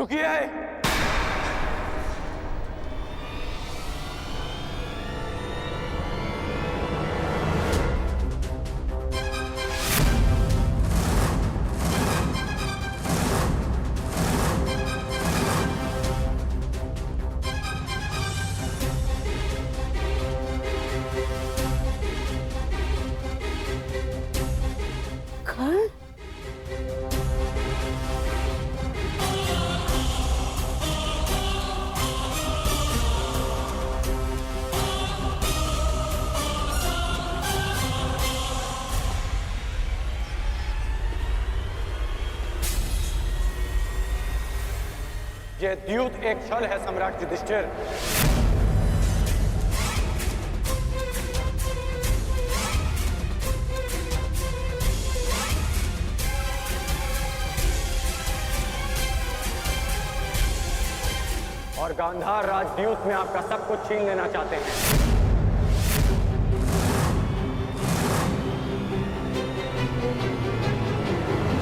रुकिए। ये द्यूत एक छल है सम्राट युधिष्ठिर। और गांधार राज द्यूत में आपका सब कुछ छीन लेना चाहते हैं।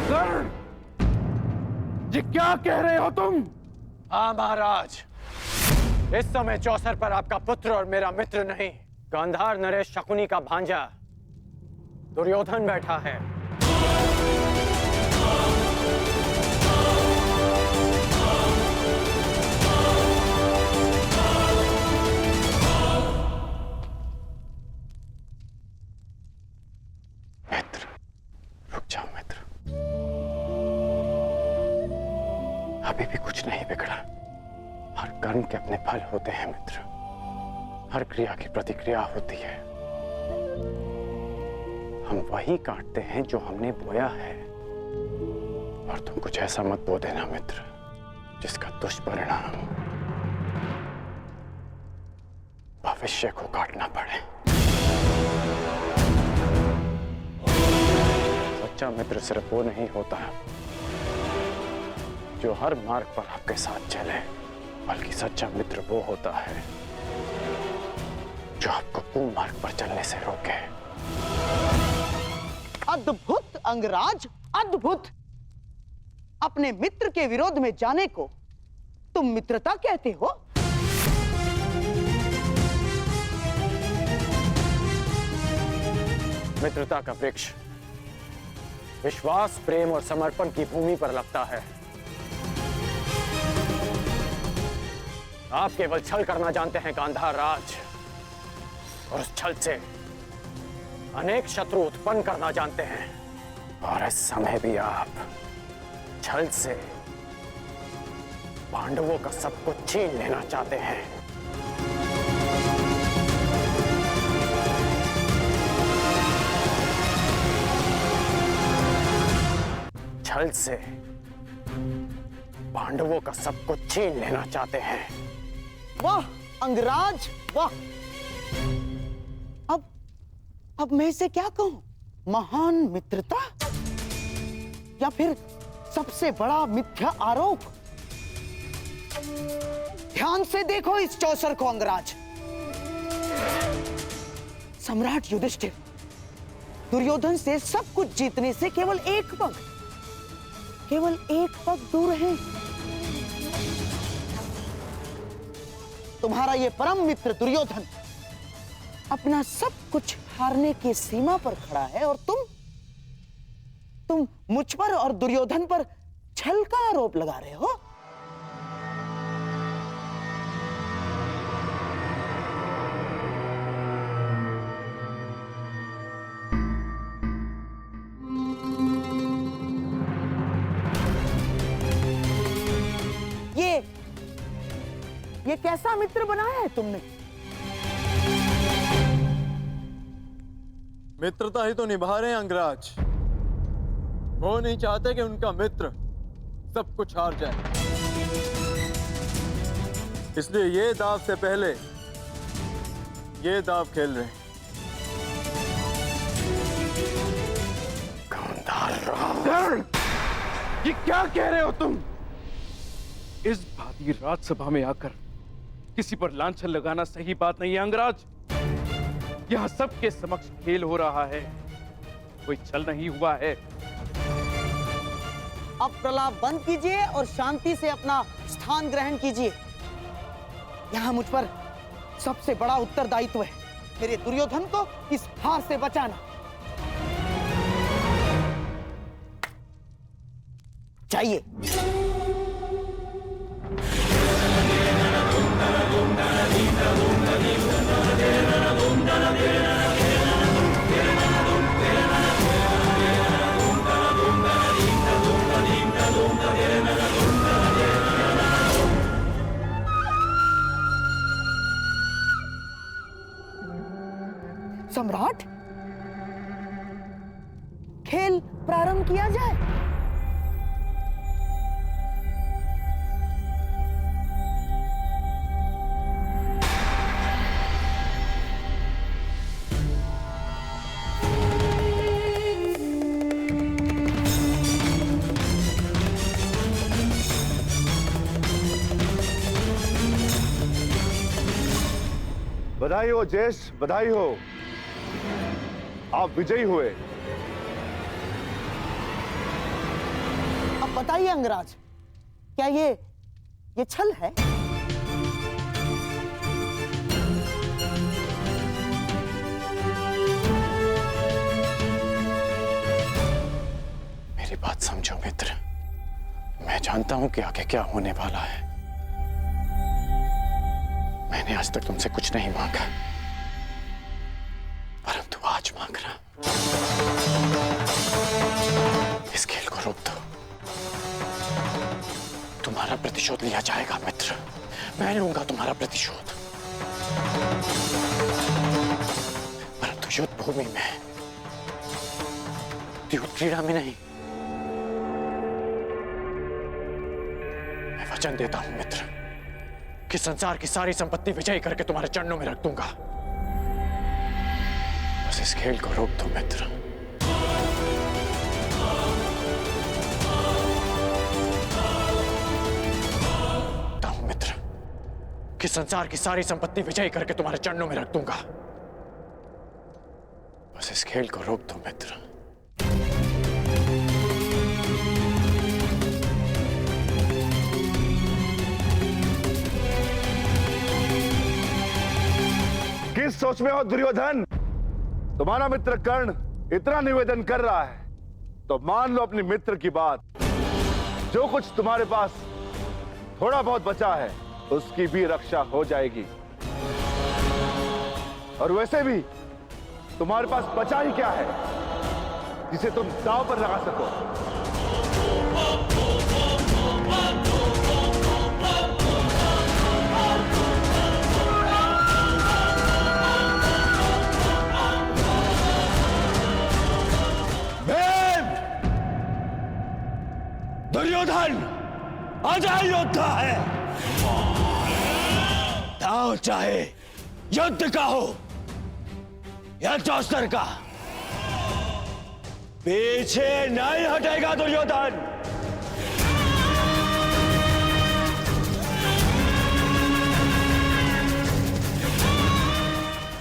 कर्ण, ये क्या कह रहे हो तुम? हाँ महाराज, इस समय चौसर पर आपका पुत्र और मेरा मित्र नहीं, गांधार नरेश शकुनी का भांजा दुर्योधन बैठा है। मित्र, रुक जाओ मित्र, अभी भी कुछ नहीं बिगड़ा। हर कर्म के अपने फल होते हैं मित्र, हर क्रिया की प्रतिक्रिया होती है। हम वही काटते हैं जो हमने बोया है। और तुम कुछ ऐसा मत बो देना मित्र जिसका दुष्परिणाम भविष्य को काटना पड़े। सच्चा मित्र सिर्फ वो नहीं होता जो हर मार्ग पर आपके साथ चले, बल्कि सच्चा मित्र वो होता है जो आपको कुमार्ग पर चलने से रोके। अद्भुत अंगराज, अद्भुत। अपने मित्र के विरोध में जाने को तुम मित्रता कहते हो? मित्रता का वृक्ष विश्वास, प्रेम और समर्पण की भूमि पर लगता है। आप केवल छल करना जानते हैं गांधार राज, और उस छल से अनेक शत्रु उत्पन्न करना जानते हैं। और इस समय भी आप छल से पांडवों का सब कुछ छीन लेना चाहते हैं। छल से पांडवों का सब कुछ छीन लेना चाहते हैं। वाह अंगराज, वाह। अब मैं इसे क्या कहूं? महान मित्रता या फिर सबसे बड़ा मिथ्या आरोप? ध्यान से देखो इस चौसर को अंगराज। सम्राट युधिष्ठिर दुर्योधन से सब कुछ जीतने से केवल एक पग दूर है। तुम्हारा ये परम मित्र दुर्योधन अपना सब कुछ हारने की सीमा पर खड़ा है, और तुम मुझ पर और दुर्योधन पर छल का आरोप लगा रहे हो। ये कैसा मित्र बनाया है तुमने? मित्रता ही तो निभा रहे हैं अंगराज। वो नहीं चाहते कि उनका मित्र सब कुछ हार जाए, इसलिए ये दाव से पहले ये दाव खेल रहे हैं। कर्ण, ये क्या कह रहे हो तुम? इस भांति राजसभा में आकर किसी पर लांछन लगाना सही बात नहीं है अंगराज। यहां सबके समक्ष खेल हो रहा है, कोई छल नहीं हुआ है। अब प्रलाप बंद कीजिए और शांति से अपना स्थान ग्रहण कीजिए। यहां मुझ पर सबसे बड़ा उत्तरदायित्व है, मेरे दुर्योधन को इस हार से बचाना। चाहिए सम्राट, खेल प्रारंभ किया जाए। बधाई हो जेश, बधाई हो, आप विजयी हुए। अब बताइए अंगराज, क्या ये छल है? मेरी बात समझो मित्र, मैं जानता हूं कि आगे क्या होने वाला है। मैंने आज तक तुमसे कुछ नहीं मांगा, परंतु आज मांग रहा। इस खेल को रोक दो, तुम्हारा प्रतिशोध लिया जाएगा मित्र, मैं लूंगा तुम्हारा प्रतिशोध, परंतु युद्ध भूमि में, युद्ध क्रीड़ा में नहीं। मैं वचन देता हूं मित्र कि संसार की सारी संपत्ति विजयी करके तुम्हारे चरणों में रख दूंगा। बस इस खेल को रोक दो मित्र। मित्र कि संसार की सारी संपत्ति विजयी करके तुम्हारे चरणों में रख दूंगा। बस इस खेल को रोक दो मित्र। किस सोच में हो दुर्योधन? तुम्हारा मित्र कर्ण इतना निवेदन कर रहा है तो मान लो अपने मित्र की बात। जो कुछ तुम्हारे पास थोड़ा बहुत बचा है उसकी भी रक्षा हो जाएगी। और वैसे भी तुम्हारे पास बचा ही क्या है जिसे तुम दांव पर लगा सको? दुर्योधन अजय योद्धा है। दांव चाहे युद्ध का हो या चौस्तर का, पीछे नहीं हटेगा दुर्योधन।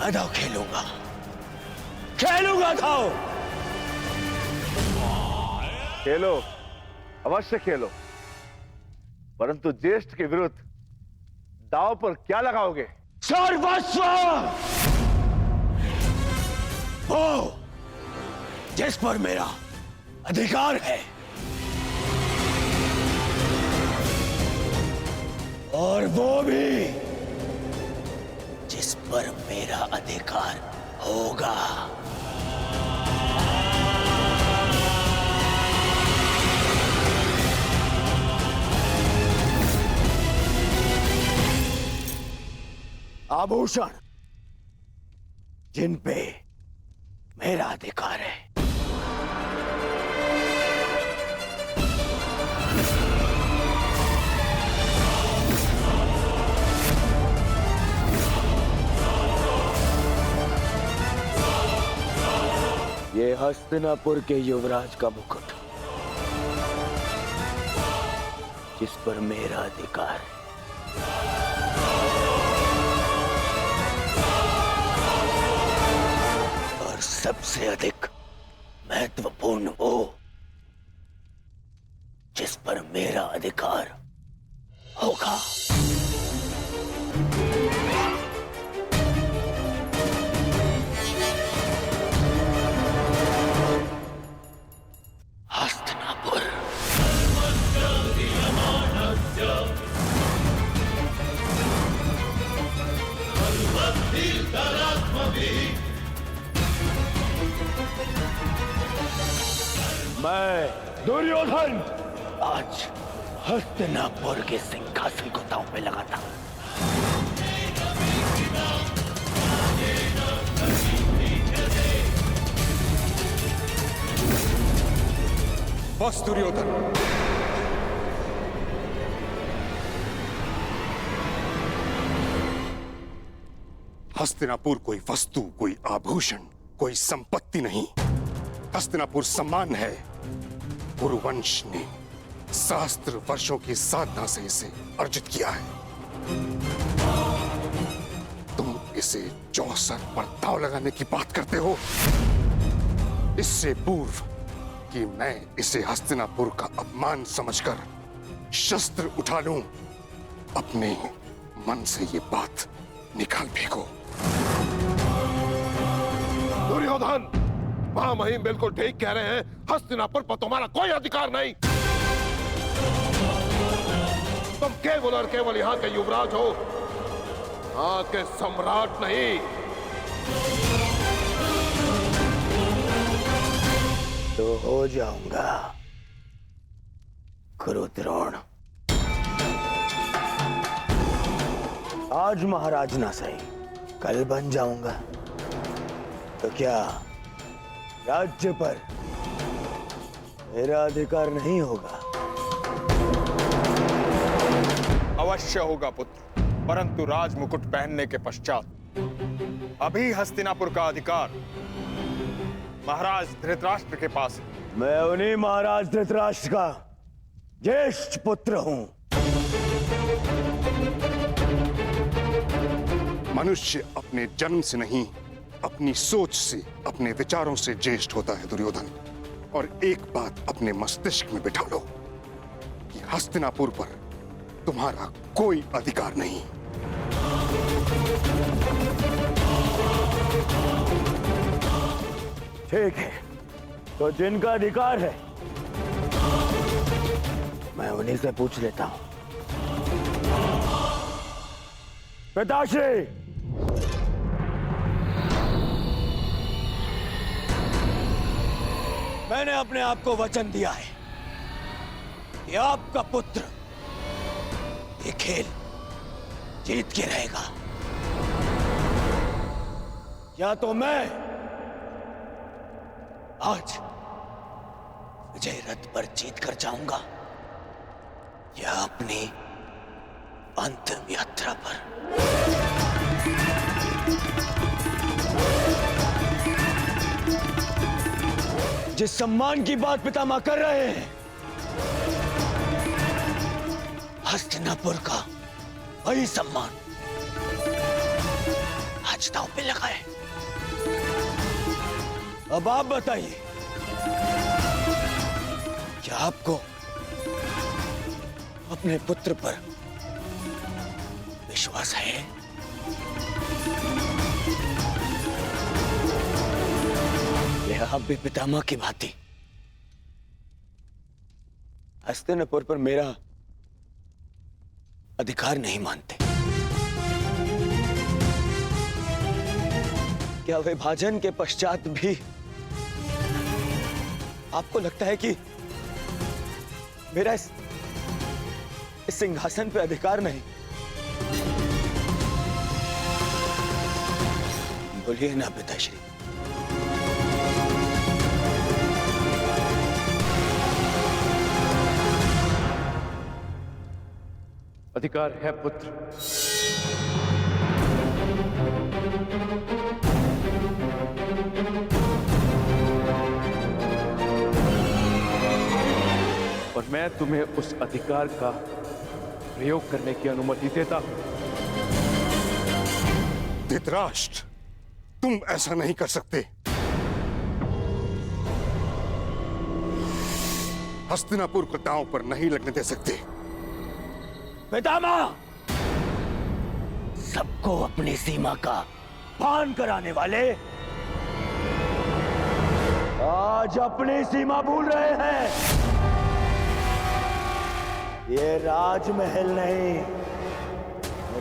मैं दांव खेलूंगा, खेलूंगा दांव। खेलो, अवश्य खेलो, परंतु ज्येष्ठ के विरुद्ध दांव पर क्या लगाओगे? सर्वस्व, वो जिस पर मेरा अधिकार है और वो भी जिस पर मेरा अधिकार होगा। आभूषण जिन पे मेरा अधिकार है, ये हस्तिनापुर के युवराज का मुकुट जिस पर मेरा अधिकार है, सबसे अधिक महत्वपूर्ण वो जिस पर मेरा अधिकार होगा। हस्तिनापुर। मैं दुर्योधन आज हस्तिनापुर के सिंहासन को दांव पे लगाता हूं। बस दुर्योधन, हस्तिनापुर कोई वस्तु, कोई आभूषण, कोई संपत्ति नहीं। हस्तिनापुर सम्मान है। कुरुवंश ने सहस्त्र वर्षों की साधना से इसे अर्जित किया है। तुम इसे चौसर पर दांव लगाने की बात करते हो। इससे पूर्व कि मैं इसे हस्तिनापुर का अपमान समझकर शस्त्र उठा लूं, अपने मन से ये बात निकाल फेंको। दुर्योधन, महामहिम बिल्कुल ठीक कह रहे हैं। हस्तिनापुर पर तुम्हारा कोई अधिकार नहीं। तुम केवल और केवल यहाँ के युवराज हो, यहाँ के सम्राट नहीं। तो हो जाऊंगा कुरुद्रोण। आज महाराज ना सही, कल बन जाऊंगा। तो क्या राज्य पर मेरा अधिकार नहीं होगा? अवश्य होगा पुत्र, परंतु राज मुकुट पहनने के पश्चात। अभी हस्तिनापुर का अधिकार महाराज धृतराष्ट्र के पास है। मैं उन्हीं महाराज धृतराष्ट्र का ज्येष्ठ पुत्र हूं। मनुष्य अपने जन्म से नहीं, अपनी सोच से, अपने विचारों से ज्येष्ठ होता है दुर्योधन। और एक बात अपने मस्तिष्क में बिठा लो कि हस्तिनापुर पर तुम्हारा कोई अधिकार नहीं। ठीक है, तो जिनका अधिकार है मैं उन्हीं से पूछ लेता हूं। पिताश्री, मैंने अपने आप को वचन दिया है कि आपका पुत्र ये खेल जीत के रहेगा। या तो मैं आज विजय रथ पर जीत कर जाऊंगा, या अपनी अंतिम यात्रा पर। जिस सम्मान की बात पितामह कर रहे हैं, हस्तिनापुर का वही सम्मान आज दांव पे लगा है। अब आप बताइए, क्या आपको अपने पुत्र पर विश्वास है? या आप भी पितामह की भांति हस्तिनापुर पर मेरा अधिकार नहीं मानते? क्या विभाजन के पश्चात भी आपको लगता है कि मेरा इस सिंहासन पे अधिकार नहीं? बोलिए ना पिताश्री। अधिकार है पुत्र। और मैं तुम्हें उस अधिकार का प्रयोग करने की अनुमति देता हूं। धृतराष्ट्र, तुम ऐसा नहीं कर सकते। हस्तिनापुर को दांव पर नहीं लगने दे सकते। पितामह, सबको अपनी सीमा का भान कराने वाले आज अपनी सीमा भूल रहे हैं। ये राजमहल नहीं,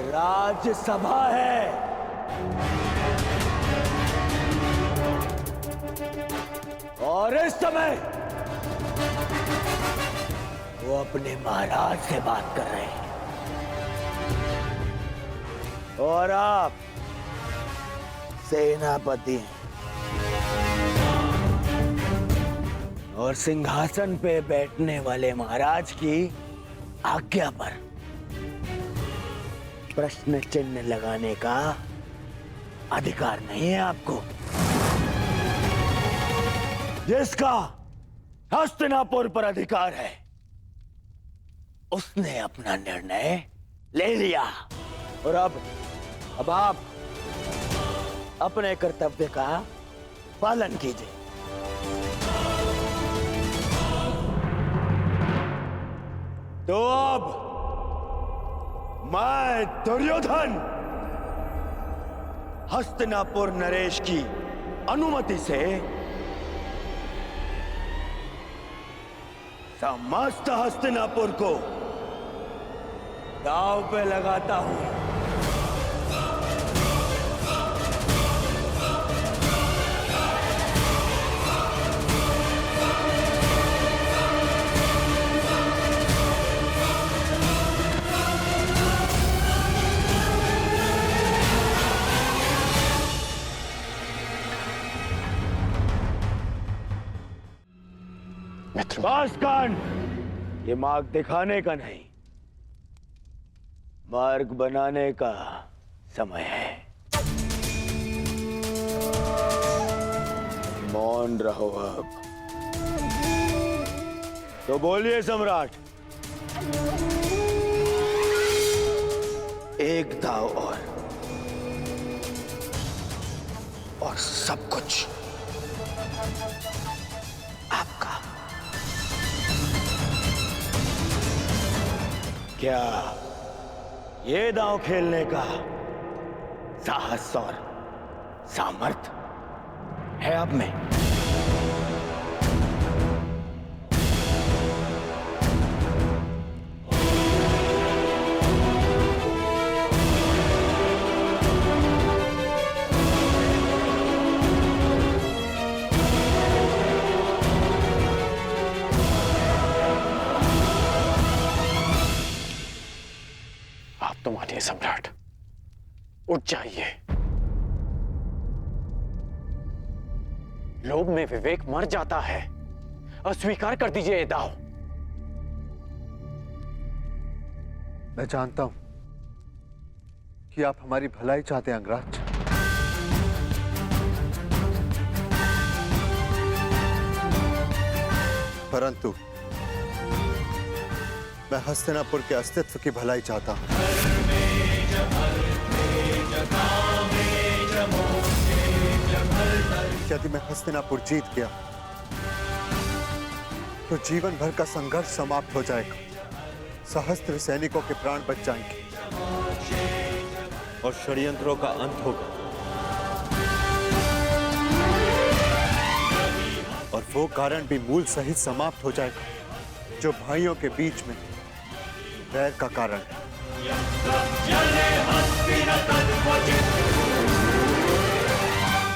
राजसभा है। और इस समय वो अपने महाराज से बात कर रहे हैं और आप सेनापति हैं और सिंहासन पे बैठने वाले महाराज की आज्ञा पर प्रश्न चिन्ह लगाने का अधिकार नहीं है आपको। जिसका हस्तिनापुर पर अधिकार है उसने अपना निर्णय ले लिया और अब आप अपने कर्तव्य का पालन कीजिए। तो अब मैं दुर्योधन हस्तिनापुर नरेश की अनुमति से समस्त हस्तिनापुर को दांव पे लगाता हूं। बासकांड ये मार्ग दिखाने का नहीं, मार्ग बनाने का समय है। मौन रहो अब। तो बोलिए सम्राट। एक दाव और सब कुछ आपका। क्या ये दांव खेलने का साहस और सामर्थ्य है आप में? तो मानिए सम्राट, उठ जाइए। लोभ में विवेक मर जाता है। अस्वीकार कर दीजिए ये दाव। मैं जानता हूं कि आप हमारी भलाई चाहते हैं अंगराज, परंतु मैं हस्तिनापुर के अस्तित्व की भलाई चाहता हूं। यदि मैं हस्तिनापुर जीत गया तो जीवन भर का संघर्ष समाप्त हो जाएगा, सहस्त्र सैनिकों के प्राण बच जाएंगे और षड्यंत्रों का अंत होगा। और वो कारण भी मूल सहित समाप्त हो जाएगा जो भाइयों के बीच में वैर का कारण है।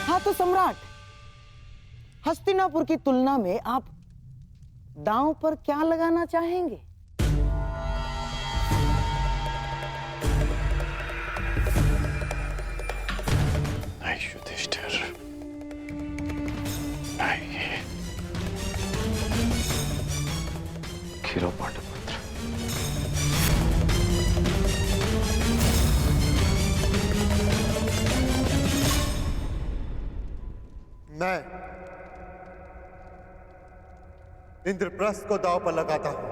हाँ तो सम्राट, हस्तिनापुर की तुलना में आप दांव पर क्या लगाना चाहेंगे? नहीं युधिष्ठिर, नहीं। खीरो पांडुपुत्र, मैं इंद्रप्रस्थ को दांव पर लगाता हूं।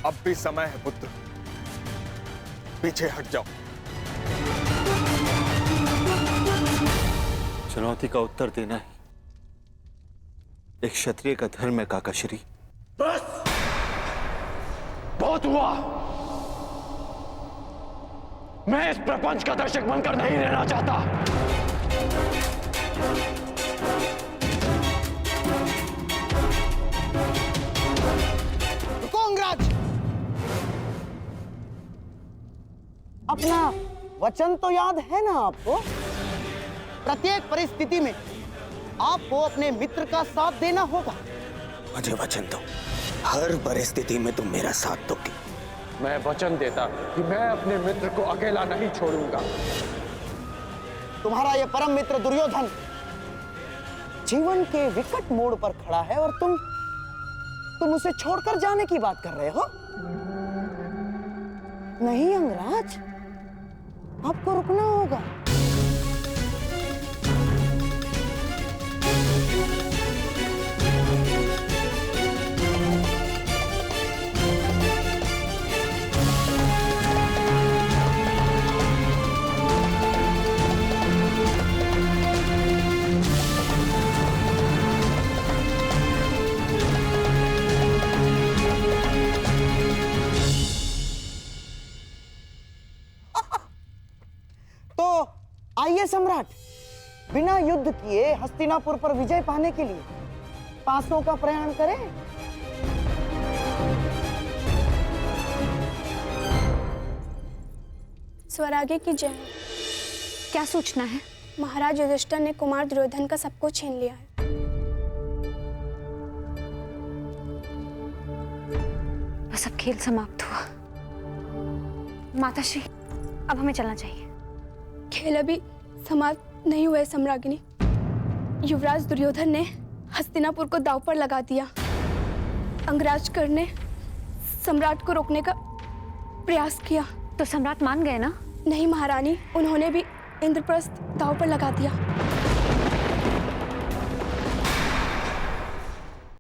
अब भी समय है पुत्र, पीछे हट जाओ। चुनौती का उत्तर देना ही एक क्षत्रिय का धर्म है काकाश्री। बहुत हुआ। मैं इस प्रपंच का दर्शक बनकर नहीं रहना चाहता। रुको अंगराज, अपना वचन तो याद है ना आपको? प्रत्येक परिस्थिति में आपको अपने मित्र का साथ देना होगा। मुझे वचन दो, हर परिस्थिति में तुम मेरा साथ दोगे। मैं वचन देता कि मैं अपने मित्र को अकेला नहीं छोड़ूंगा। तुम्हारा यह परम मित्र दुर्योधन जीवन के विकट मोड़ पर खड़ा है और तुम उसे छोड़कर जाने की बात कर रहे हो? नहीं अंगराज, आपको रुकना होगा। आइए सम्राट, बिना युद्ध किए हस्तिनापुर पर विजय पाने के लिए पासों का प्रयाण करें। स्वराज्य की जय। क्या सूचना है? महाराज युधिष्ठिर ने कुमार दुर्योधन का सब कुछ छीन लिया है। बस अब खेल समाप्त हुआ। माताश्री, अब हमें चलना चाहिए। खेल अभी समाप्त नहीं हुए सम्राज्ञी। युवराज दुर्योधन ने हस्तिनापुर को दांव पर लगा दिया। अंगराज कर्ण ने सम्राट को रोकने का प्रयास किया। तो सम्राट मान गए ना? नहीं महारानी, उन्होंने भी इंद्रप्रस्थ दांव पर लगा दिया।